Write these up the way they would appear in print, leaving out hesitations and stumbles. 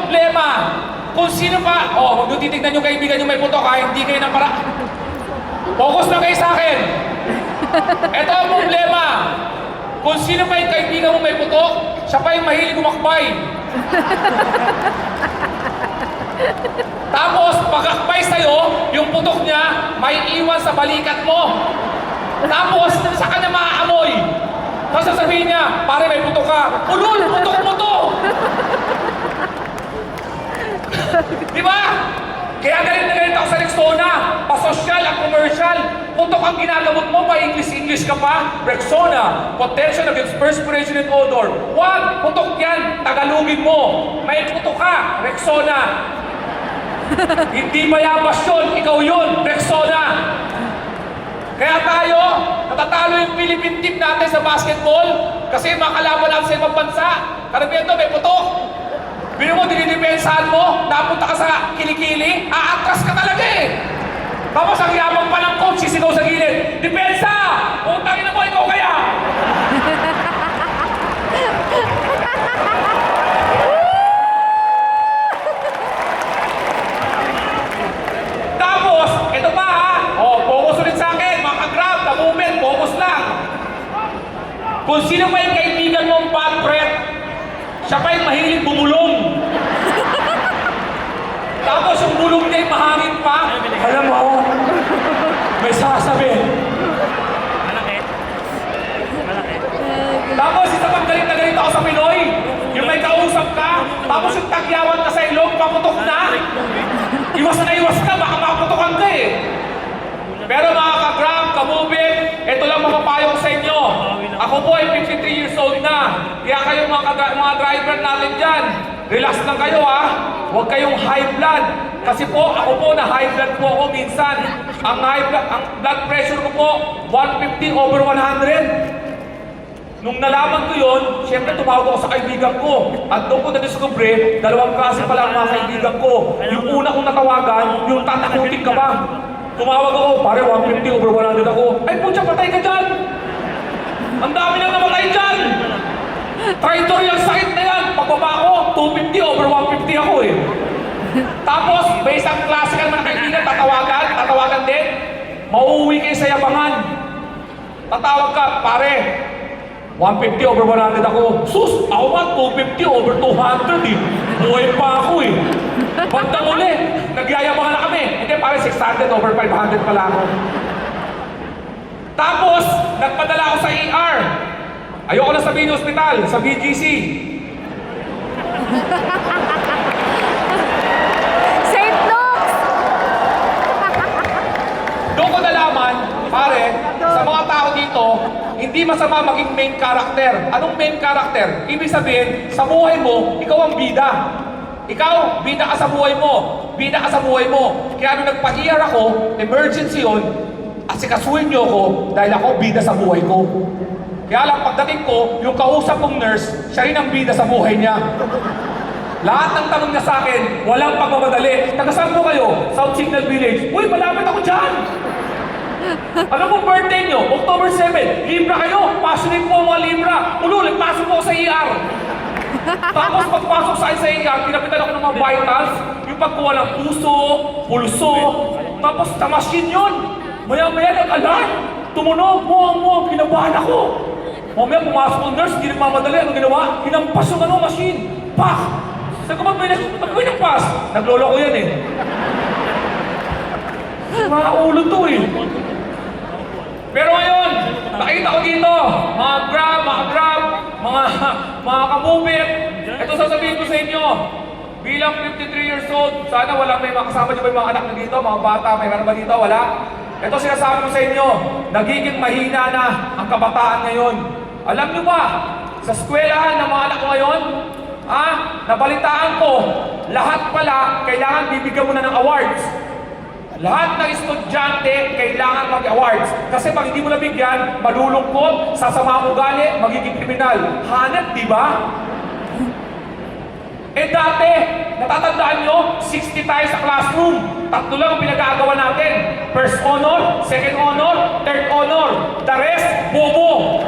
problema. Kung sino pa, huwag nyo titignan yung kaibigan nyo may putok ha, hindi kayo ng para. Focus lang kayo sa akin. Ito ang problema. Kung sino pa yung kaibigan mo may putok, siya pa yung mahilig umakbay. Tapos, pag-akbay sa'yo, yung putok niya, may iwan sa balikat mo. Tapos, sa kanya maaamoy. Tapos sasabihin niya, pare may putok ka. Ulul, putok mo to! Di ba? Kaya galit na galit ako sa Rexona. Pa-social at commercial. Putok ang ginagamot mo, pa-English ka pa. Rexona, protection against perspiration and odor. Wag, putok yan. Tagalogin mo. May putok ka, Rexona. Hindi mayabas yun, ikaw yun, Rexona. Kaya tayo, natatalo yung Philippine team natin sa basketball kasi makalaban natin sa ibang bansa. Karamihan doon, may putok. Bino mo, dinidepensahan mo, napunta ka sa kilikili, aatras ka talaga eh. Tapos ang yabang pa ng coach, sisigaw sa gilid, depensa! Utangin na mo, ikaw kaya! Tapos, ito pa ha, focus ulit sa akin, mga ka-grab, ka-movement, focus lang. Kung sino pa yung kaibigan mong bad breath, siya pa yung mahilig bumulong. Tapos yung bulong niya yung mahangin pa. Alam mo, may sasabi. Malaki. Malaki. Tapos isa pang galit na galit ako sa Pinoy. Yung may kausap ka, tapos yung tagyawan ka sa ilong, paputok na. Iwas na iwas ka, baka maputokan ka eh. Pero mga ka-grab, ka-moving, ito lang mapapayo ko sa inyo. Ako po ay 53 years old na. Kaya kayo mga driver natin dyan, relax lang kayo ha. Huwag kayong high blood. Kasi po, ako po na high blood po ako minsan. Ang blood pressure ko po, 150/100. Nung nalaman ko yun, siyempre tumawag ako sa kaibigan ko. At doon ko na-discover, dalawang klase pala ang mga kaibigan ko. Yung una kong natawagan, yung tatakutin ka ba? Tumawag ako, pare 150/100 ako. Ay putya, patay ka dyan! Ang dami nang namatay dyan! Traitor yung sakit na yan! Pagbaba ko, 250/150 ako eh. Tapos, may isang klase ka naman na kaibigan, tatawagan din. Mauuwi kayo sa yabangan. Tatawag ka, pare, 150/100 ako. Sus, ako nga 250/200 eh. Buhay pa ako eh. Bandang uli, nagyayabangan na kami. Hindi, pare 600/500 pala ako. Tapos, nagpadala ako sa ER. Ayoko na sabihin ng ospital, sa BGC. St. Luke's! Doon ko nalaman, pare, sa mga tao dito, hindi masama maging main character. Anong main character? Ibig sabihin, sa buhay mo, ikaw ang bida. Ikaw, bida ka sa buhay mo. Bida ka sa buhay mo. Kaya nung nagpa-ER ako, emergency yun, asikasuhin niyo ako dahil ako bida sa buhay ko. Kaya lang pagdating ko, yung kausap kong nurse, siya rin ang bida sa buhay niya. Lahat ng tanong niya sa akin, walang pagmamadali. Taga-saan po kayo? South Signal Village. Uy, malapit ako dyan! Ano pong birthday nyo? October 7. Libra kayo. Passionate po ang mga Libra. Ulul, pasok po ako sa ER. Tapos pagpasok sa akin sa ER, pinapitan ako ng mga vitals. Yung pagkuha ng puso, pulso. Tapos sa machine yun. Maya-maya nag-alarm. Tumunog, muang, kinabahan ako. Mamaya pumasok ang nurse, hindi nagmamadali. Ano ginawa? Hinampas yung machine. Pak! Sabi ko, magpinampas. Naglolo ko yan eh. Mga ulo to eh. Pero ngayon, nakita ko dito, mga grab, mga kamubit. Ito sasabihin ko sa inyo, bilang 53 years old, sana walang may makasama nyo ba yung mga anak na dito, mga bata, may meron ba dito? Wala. Ito sinasabi ko sa inyo, nagiging mahina na ang kabataan ngayon. Alam nyo ba, sa eskwelahan ng mga anak ko ngayon, nabalitaan ko, lahat pala kailangan bibigyan mo na ng awards. Lahat ng estudyante kailangan mag-awards. Kasi pag hindi mo nabigyan, malulungkot, sasama ang ugali, magiging kriminal. Hanap, di ba? Eh dati, natatandaan nyo, 60 tayo sa classroom. 3 lang ang pinag-aagawa natin. First honor, second honor, third honor. The rest, bobo.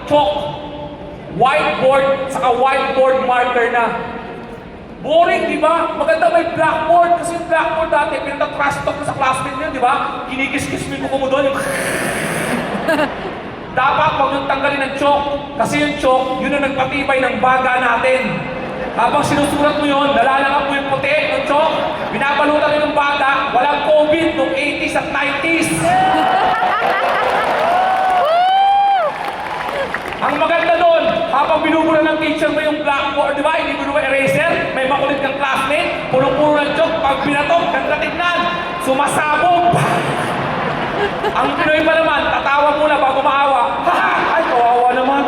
chalk, whiteboard, saka whiteboard marker na. Boring, di ba? Maganda may blackboard. Kasi yung blackboard dati, pinag-trash talk sa classmate nyo, di ba? Kinikis-kis mo doon. Yung dapat huwag yung tanggalin ng chalk. Kasi yung chalk, yun ang nagpatibay ng baga natin. Habang sinusulat mo yun, nalalangap mo yung puti ng chalk, binabalutan mo yung baga, walang COVID noong 80s at 90s. Ang maganda doon, habang binubura ng teacher mo yung blackboard, di ba? Hindi mo naman eraser, may makulit kang classmate, pulong-pulo ng chalk, pag binatok, ganda tignan, sumasabog. Ang Pinoy pa naman, tatawa muna bago maawa. Ay, kawawa naman.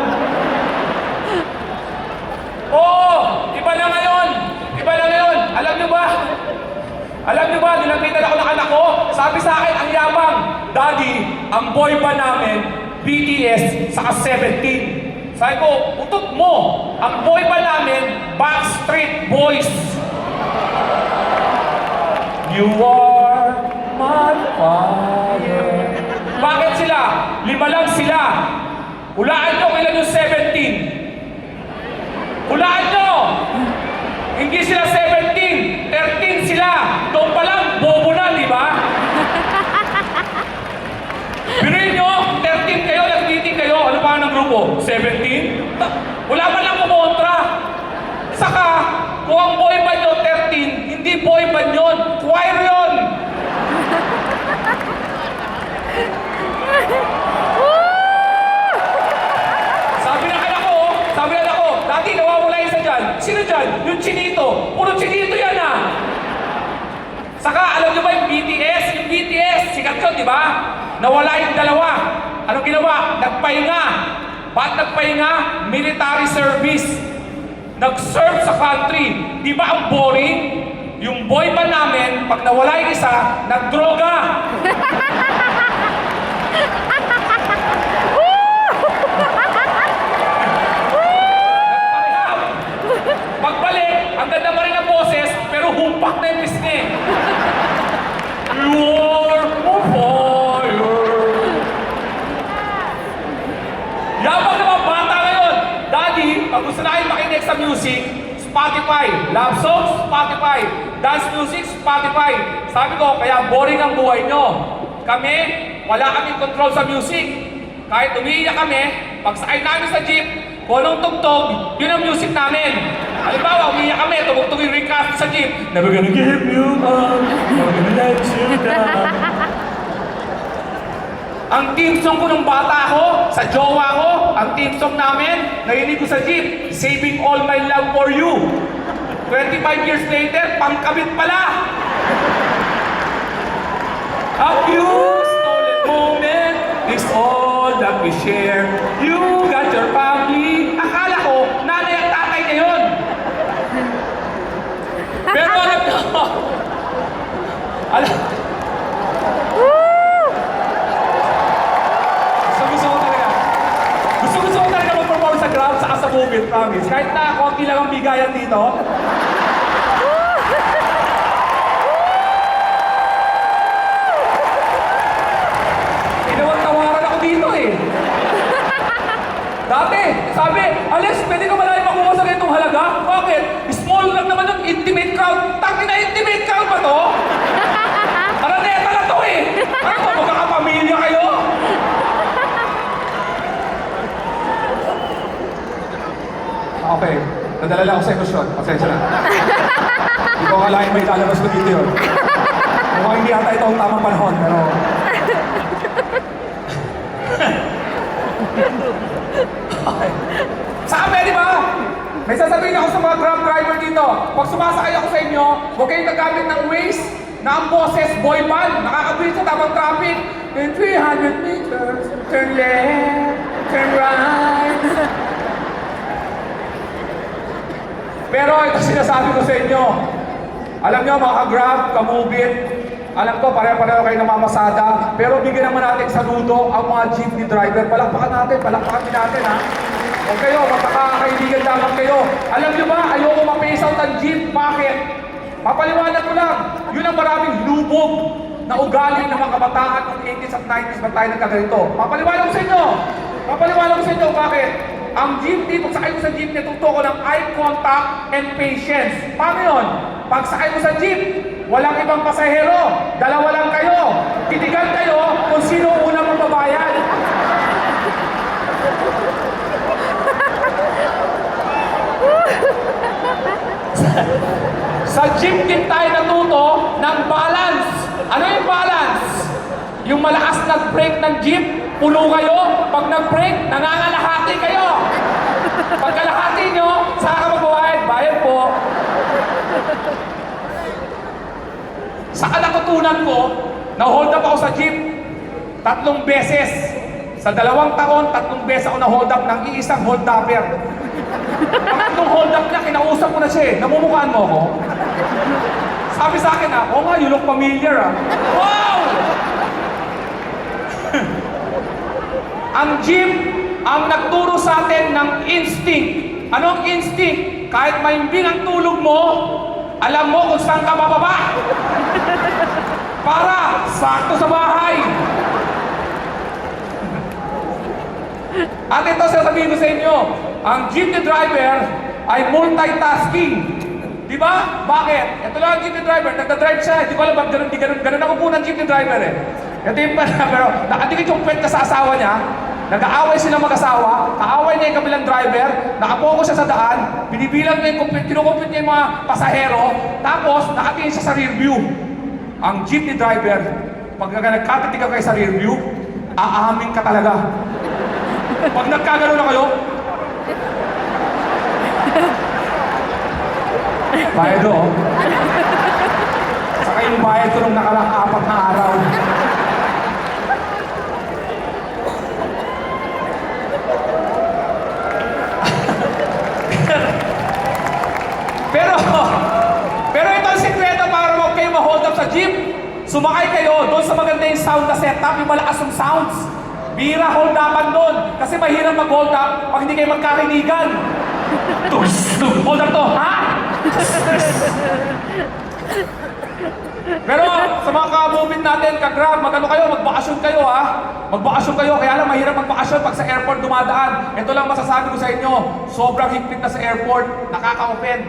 Oo, iba na ngayon. Iba na ngayon. Alam niyo ba? Alam niyo ba, nilapitan ako ng anak ko, sabi sa akin, ang yabang, Daddy, ang boy ba namin, BTS, saka 17. Sabi ko, utot mo, ang boy ba namin, Backstreet Boys. You are my father. Bakit sila? 5 lang sila. Hulaan nyo kailan yung 17. Hulaan nyo! Hindi sila 17, 13 sila. Doon pa lang, bobo na, di ba? Biruin nyo, 13 kayo, nag-meeting kayo. Ano pa ng grupo? 17? Wala man lang kumontra. Saka, kung ang boy band nyo 13, hindi boy band yun, choir yun. Sabi ng anak ko, dati nawawala isa dyan. Sino dyan? Yung chinito. Puro chinito yan ah. Saka, alam nyo ba yung BTS? Yung BTS, sikat yun, di ba? Nawala yung dalawa. Anong ginawa? Nagpahinga. Ba't nagpahinga? Military service. Nag-serve sa country. Di ba ang boring? Yung boy ba namin, pag nawala yung isa, nagdroga. Nagparehab. Pagbalik, ang ganda pa rin ang boses, pero humpak na yung pisngi. You are on fire. Yabang na mga bata ngayon. Daddy, pag gusto na kayo makinig sa music, Spotify. Love songs, Spotify. Dance music, Spotify. Sabi ko, kaya boring ang buhay nyo. Kami, wala kaming control sa music. Kahit umiiyak kami, pag sakay namin sa jeep, kung anong tugtog, yun ang music namin. Halimbawa, umiiyak kami, tugtog yung recast sa jeep. Never gonna give you up, never gonna let you down. Ang team song ko nung bata ko, sa jowa ko, ang team song namin, narinig ko sa jeep, Saving All My Love For You. 25 years later, pangkabit pala. A few stolen moment is all that we share. You got your family. Akala ko, nanay at tatay na yun. Pero alam ko, gusto ko talaga mag-perform sa Grab saka sa movie, promise. Kahit na konti lang ang bigayan dito. Tinawag-tawaran ako dito eh. Dati, sabi, Alex, pwede ka malayo makuha sa ganitong halaga? Bakit? Small lang naman yung intimate crowd. Taki na intimate crowd ba to? Araneta na to eh. Ano to, magkakapamilya kayo? Okay, nadala lang ako sa emosyon. Pasensya na. Hindi ko akalain may lalabas ko dito yun. Mukhang hindi ata ito ang tamang panahon, pero... Okay. Saan pwede ba? May sasabihin ako sa mga Grab driver dito. Pag sumasakay ako sa inyo, huwag kayong nagamit ng Waze na ang boses boy band. Nakakabilis sa tamang traffic. In 300 meters, turn left, turn right. Pero ito sinasabi ko sa inyo. Alam nyo mga ka-Grab, ka-Mubit, alam ko pareho-pareho kayo namamasada, pero bigyan naman natin saludo ang mga jeepney driver. Palakpakan din natin ha. Huwag kayo, magkakaibigan lamang kayo. Alam nyo ba, ayoko ma-face out ang jeep. Bakit? Papaliwanag ko lang, yun ang maraming lubog na ugali ng mga kabataan ng 80s at 90s ba tayo nagkaganito. Papaliwanag ko sa inyo. Papaliwanag ko sa inyo bakit. Ang jeepney, pag sakay mo sa jeepney, tutuko ng eye contact and patience. Paano yun? Pag sakay mo sa jeep, walang ibang pasahero, dalawa lang kayo. Titigan kayo kung sino unang magbabayad. Sa jeep din tayo natuto ng balance. Ano yung balance? Yung malakas nag-brake ng jeep, pulo kayo. Pag nag-brake, nangangalahati kayo. Pag kalahati nyo, saan ka magbabayad? Bayad po. Sa natutunan ko, na-hold up ako sa jeep 3 beses. Sa 2 taon, 3 beses ako na-hold up ng iisang hold-upper. Ang 3 hold up niya, kinausap ko na siya eh. Namumukhaan mo ako? Sabi sa akin oo nga, you look familiar Wow! Ang jeep, ang nagturo sa atin ng instinct. Ano ang instinct? Kahit maimbing ang tulog mo, alam mo kung saan ka bababa. Para sakto sa bahay. At ito sasabihin ko sa inyo, ang jeepney driver ay multitasking. Di ba? Bakit? Ito lang ang jeepney driver, nagda-drive siya. Di ko alam ba't ganun ako po ng jeepney driver eh. Ito yung pero nakadikit yung pet ka sa asawa niya, nag-aaway sila mag-asawa, kaaway niya yung kabilang driver, nakapokus siya sa daan, binibilang niya yung kinukumpit niya yung mga pasahero, tapos nakatingin siya sa rear view. Ang jeepney driver, pag nagkatitig ka kayo sa rear view, aamin ka talaga. Pag nagkagano na kayo, bayad o. Saka yung bayad ko nung nakarang 4 na araw. pero ito ang sikreto para huwag kayo ma-hold up sa jeep. Sumakay kayo doon sa magandang sound na setup, yung malakas yung sounds. Bihira hold upan doon. Kasi mahirap mag-hold up pag hindi kayo magkarinigan. Hold up to, ha? Pero sa mga ka-movement natin, ka-grab, mag-ano kayo, magbakasyon kayo ha. Magbakasyon kayo, kaya lang mahirap magbakasyon pag sa airport dumadaan. Ito lang masasabi ko sa inyo, sobrang higpit na sa airport, nakaka-offend.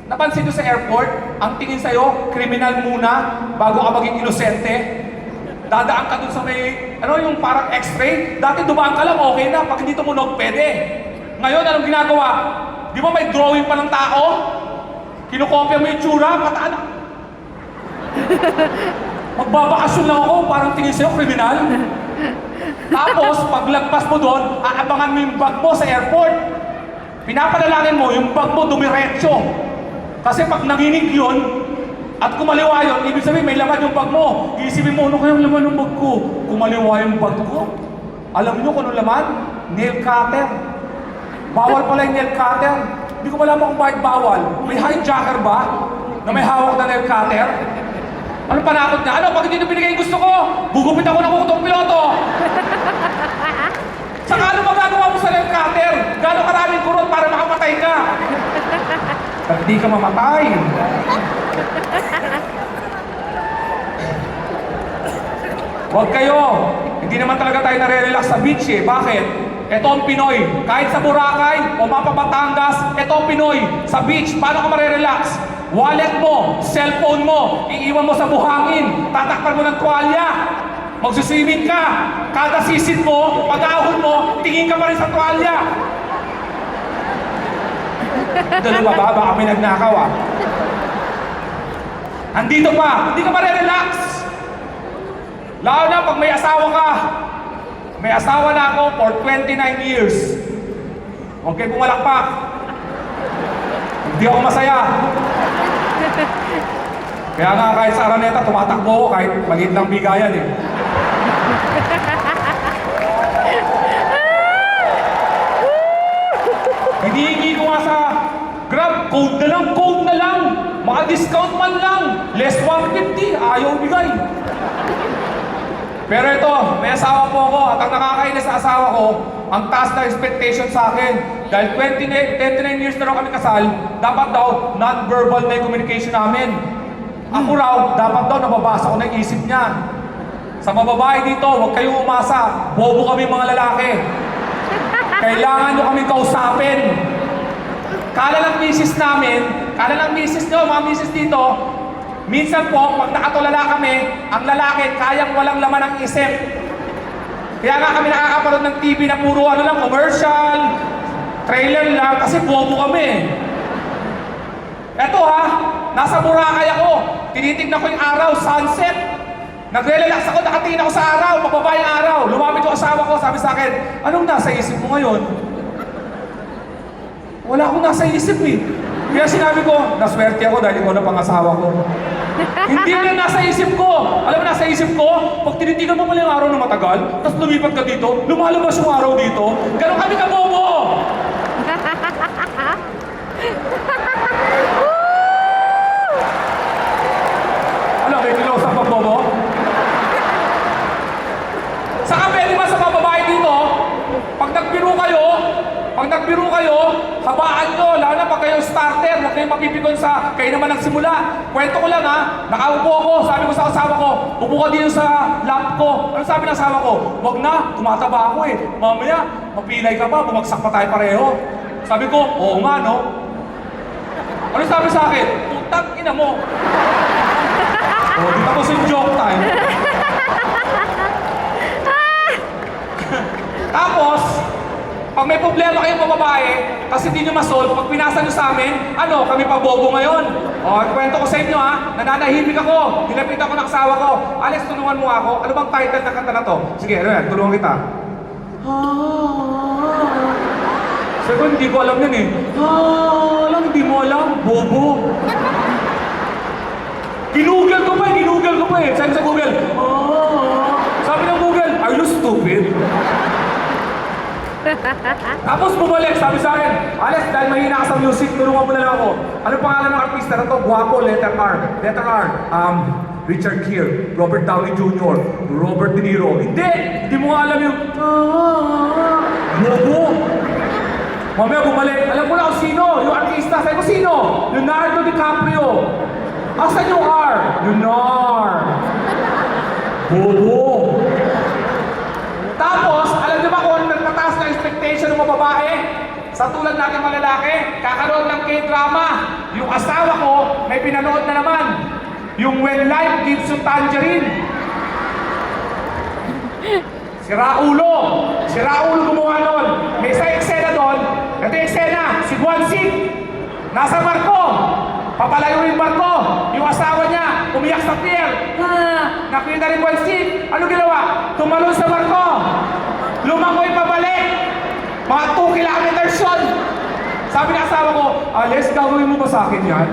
Napansin nyo sa airport, ang tingin sa'yo, kriminal muna, bago ka maging inosente. Dadaan ka dun sa may, yung parang x-ray. Dati dumaan ka lang, okay na. Pag hindi tumunog, pwede. Ngayon, anong ginagawa? Di ba may drawing pa ng tao? Kinukopya mo yung tsura, pataan. Magbabakasyon lang ako, parang tingin sa'yo, kriminal. Tapos, paglagpas mo doon, aabangan mo yung bag mo sa airport. Pinapadalangin mo, yung bag mo dumiretso. Kasi pag nanginig yun, at kumaliwa yun, ibig sabihin may laman yung bag mo. Iisipin mo, ano kayang laman ng bag ko? Kumaliwa yung bag ko. Alam nyo kung ano laman? Nail cutter. Bawal pala yung nail cutter. Hindi ko malaman kung bakit bawal. May hijacker ba na may hawak na nail cutter? Ano panakot niya? Pag hindi nyo binigay yung gusto ko, gugupit ako ng utong piloto. Saka ano magagawa mo sa nail cutter? Gano'ng karaming kurot para makamatay ka? Pag di ka mamatay. Huwag kayo. Hindi naman talaga tayo nare-relax sa beach eh. Bakit? Ito ang Pinoy. Kahit sa Boracay o Mapa Batangas, ito ang Pinoy. Sa beach, paano ka mare-relax? Wallet mo, cellphone mo, iiwan mo sa buhangin, tatakpan mo ng tuwalya, magsuswimming ka, kada sisid mo, pag-ahon mo, tingin ka pa rin sa tuwalya. Dalawa ba? Baka may nagnakaw Andito pa, hindi ka mare-relax. Lalo na pag may asawa ka. May asawa na ako for 29 years. Okay, pumalakpak. Hindi ako masaya. Kaya nga kahit sa Araneta, tumatakbo ako kahit maliit lang bigayan eh. Hinihingi ko nga sa Grab, code na lang. Maka-discount man lang. Less 150, ayaw bigay. Pero ito, may asawa po ako at ang nakakainis sa asawa ko, ang taas na expectation sa akin. Dahil 29 years na rin kami kasal, dapat daw non-verbal na yung communication namin. Ako raw, dapat daw nababasa ko na yung isip niya. Sa mga babae dito, huwag kayong umasa. Bobo kami mga lalaki. Kailangan nyo kami kausapin. Kala lang misis nyo, mga misis dito, minsan po, pag nakatulala kami, ang lalaki, kayang walang laman ng isip. Kaya nga kami nakakapanood ng TV na puro ano lang, commercial, trailer lang, kasi bobo kami. Eto ha, nasa Boracay ako, tinitignan ko yung araw, sunset. Nagre-relax ako, nakatingin ako sa araw, mababa yung araw. Lumapit yung asawa ko, sabi sa akin, anong nasa isip mo ngayon? Wala akong nasa isip eh. Kaya sinabi ko, naswerte ako dahil ikaw na pangasawa ko. Hindi na nasa isip ko. Alam mo, nasa isip ko, pag tinitigan mo muli yung araw na matagal, tapos lumipat ka dito, lumalabas yung araw dito, ganun kami kabobo! Alam, may kilaw sa pagbobo? Saka pwede ba sa mga babae dito, pag nagbiro kayo, habaan nyo, lalo na pag kayo starter, huwag kayong mapipikon sa kayo naman nagsimula. Kwento ko lang ha, nakaupo ako, sabi ko sa asawa ko, upo ka dito sa lap ko. Ano sabi ng asawa ko? Huwag na, tumataba ako eh. Mamaya, mapilay ka pa, bumagsak pa tayo pareho. Sabi ko, oo nga no. Ano sabi sa akin? Putang ina mo. O, dito ko sa joke time. Tapos, pag may problema kayong mga babae, kasi hindi nyo masolve, pag pinasa nyo sa amin, ano, kami pa bobo ngayon. O, kwento ko sa inyo ha, nananahimik ako, nilapitan ko ng asawa ko. Alex, tulungan mo ako. Ano bang title ng kanta na to? Sige, ano yan, tulungan kita. Sabi ko, hindi ko alam yan eh. Alam, hindi mo alam, bobo. Ginugel ko pa eh. Sabi sa Google, sabi ng Google, are you stupid? Tapos bumalik, sabi sa akin, Alex, dahil mahina ka sa music, tulungan mo na lang ako. Ano pangalan ng artista na to? Guwapo, letter R. Letter R. Richard Gere, Robert Downey Jr., Robert De Niro. Hindi mo nga alam yung, bobo. Mamaya bumalik, alam ko na kung sino, yung artista. Sabi ko, sino? Leonardo DiCaprio. Asan yung R? Leonard. Bobo. Tapos, alam niyo ba kung nagpataas na expectation ng mga babae? Sa tulad natin mga lalaki, kakaroon ng K-drama. Yung asawa ko, may pinanood na naman. Yung When Life Gives You Tangerine. Si Raulo gumawa nun. May isang eksena doon. Ito yung eksena, si Guansing. Nasa barko. Papalayo yung barko. Yung asawa niya, umiyak sa pier. Nakita rin Guansing. Ano ginawa? Tumalon sa barko. Lumangoy pabalik. Mga 2 kilometers yun. Sabi ng asawa ko, Alex, gagawin mo ba sa akin yan?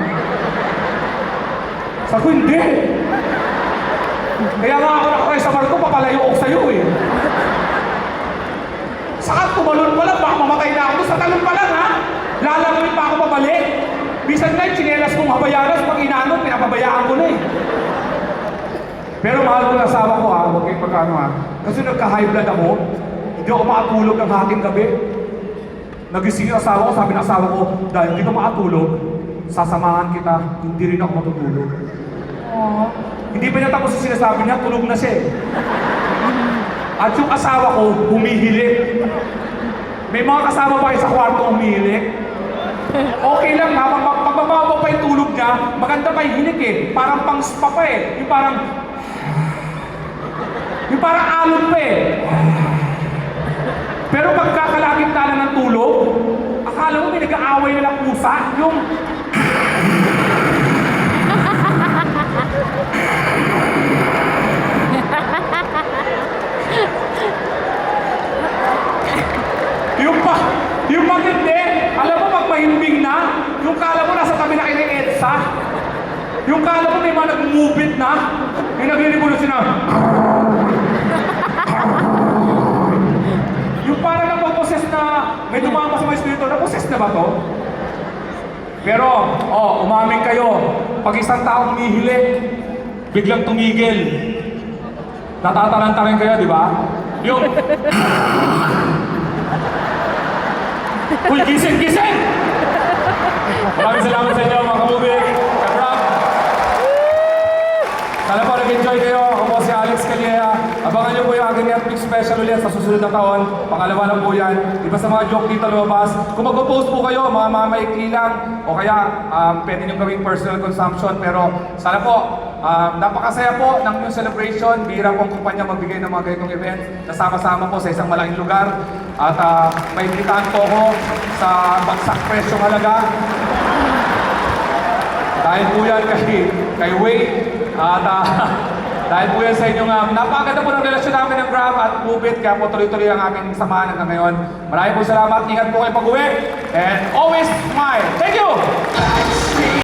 Sabi ko, hindi. Kaya nga ako nakakaya sa barko, papalayo ako sa'yo eh. Saka tumalon pa lang, baka mamatay na ako. Sa talon pa lang ha. Lalangoy pa ako pabalik. Bisan na yung chinelas kong habayanas, pag inaanong, pinapabayaan ko na eh. Pero mahal ko ng asawa ko ha, huwag kayong pagkano ha. Kasi nagka-high blood ako, hindi ako makatulog ng hating gabi. Nagising yung asawa ko, sabi ng asawa ko, dahil hindi ka makatulog, sasamahan kita, hindi rin ako matutulog. Hindi pa niya tapos yung sinasabi niya, tulog na siya eh. At yung asawa ko, humihilik. May mga kasama ba kayo sa kwarto humihilik? Okay lang ha, pagbabawa pa yung tulog niya, maganda pa yung hilik eh. Parang pang spa pa eh. Yung parang alon pa eh. Pero pagkakalapit na ng tulog, akala mo may nag-aaway na lang pusa. Yung... yung magindi, alam mo magpahimbing na, yung kala mo nasa tabi na kayo ng EDSA, yung kala mo may mga nag-move-it na, yung naglilibulo sila. Yung parang napaposes na, may tumama sa mga espiritu, naposes na ba to? Pero, umamin kayo, pag isang taong humihilik, biglang tumigil. Natatalanta rin kayo, di ba? Yung... Uy, gising! Maraming salamat sa inyo, mga kamubig. Kaprap! Sana po nag-enjoy kayo. Ako po si Alex Calleja. Abangan niyo po yung aking Netflix special ulit sa susunod na taon. Pangalawa lang po yan. Iba sa mga joke dito lumabas. Kung magpo-post po kayo, mga mamaikli lang, o kaya pwede nyo gawing personal consumption. Pero sana po, napakasaya po ng yung celebration. Bihira po ang kumpanya magbigay ng mga ganitong event. Nasama-sama po sa isang malaking lugar. At may imbitahan po ako sa bagsak presyong halaga. Dahil po yan kay Wade. At dahil po yan sa inyong napakaganda po ng relasyon namin ng Grab at Move It. Kaya po tuloy-tuloy ang aming samahan hanggang ngayon. Maraming po salamat. Ingat po kayo pag-uwi. And always smile. Thank you!